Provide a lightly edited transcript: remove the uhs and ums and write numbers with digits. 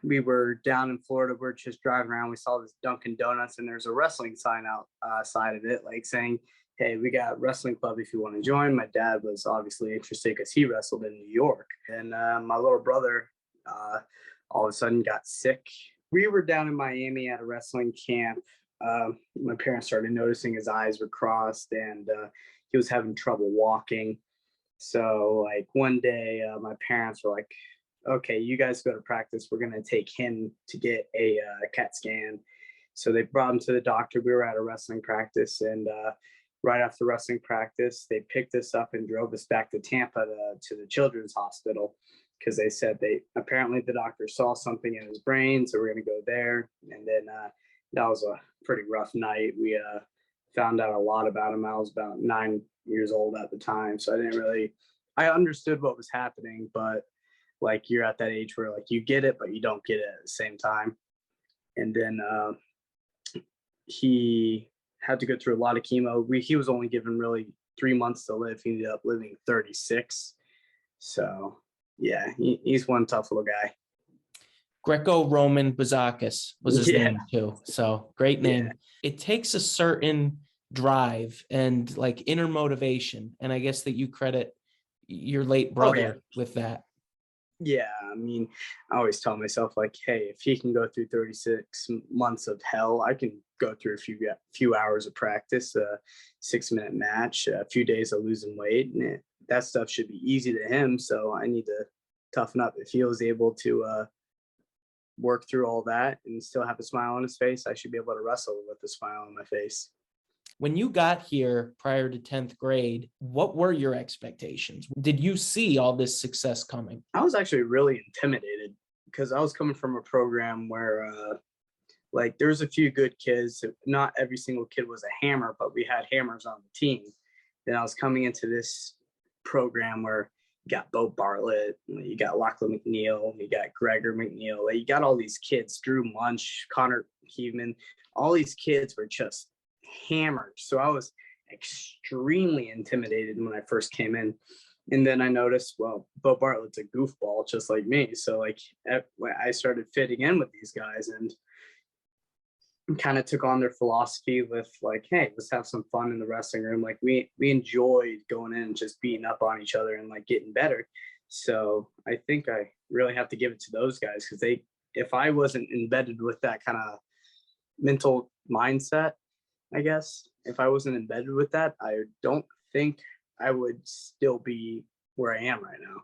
we were down in Florida. We're just driving around. We saw this Dunkin' Donuts, and there's a wrestling sign outside of it, like saying, "Hey, we got wrestling club if you want to join." My dad was obviously interested because he wrestled in New York, and my little brother all of a sudden got sick. We were down in Miami at a wrestling camp. My parents started noticing his eyes were crossed, and he was having trouble walking. So, like one day, my parents were like, "Okay, you guys go to practice. We're gonna take him to get a CAT scan." So they brought him to the doctor. We were at a wrestling practice, and right after wrestling practice, they picked us up and drove us back to Tampa to the Children's Hospital because they said they apparently the doctor saw something in his brain, so we're gonna go there. And then that was a pretty rough night. We found out a lot about him. I was about 9 years old at the time, so I didn't really. I understood what was happening, but like you're at that age where like you get it, but you don't get it at the same time. And then he had to go through a lot of chemo. He was only given really 3 months to live. He ended up living 36. So yeah, he's one tough little guy. Greco Bouzakis was his Yeah. name too. So great name. Yeah. It takes a certain drive and like inner motivation. And I guess that you credit your late brother with that. Yeah, I mean, I always tell myself like, hey, if he can go through 36 months of hell, I can go through a few hours of practice, a 6-minute match, a few days of losing weight, and that stuff should be easy to him. So I need to toughen up. If he was able to work through all that and still have a smile on his face, I should be able to wrestle with a smile on my face. When you got here prior to 10th grade, what were your expectations? Did you see all this success coming? I was actually really intimidated because I was coming from a program where like there's a few good kids. Not every single kid was a hammer, but we had hammers on the team. Then I was coming into this program where you got Bo Bartlett, you got Lachlan McNeil, you got Gregor McNeil, like, you got all these kids, Drew Munch, Connor Heveman, all these kids were just hammered. So I was extremely intimidated when I first came in. And then I noticed, well, Bo Bartlett's a goofball just like me. So like I started fitting in with these guys and kind of took on their philosophy with like, hey, let's have some fun in the wrestling room. Like we enjoyed going in and just beating up on each other and like getting better. So I think I really have to give it to those guys because if I wasn't embedded with that kind of mental mindset, I guess, if I wasn't embedded with that, I don't think I would still be where I am right now.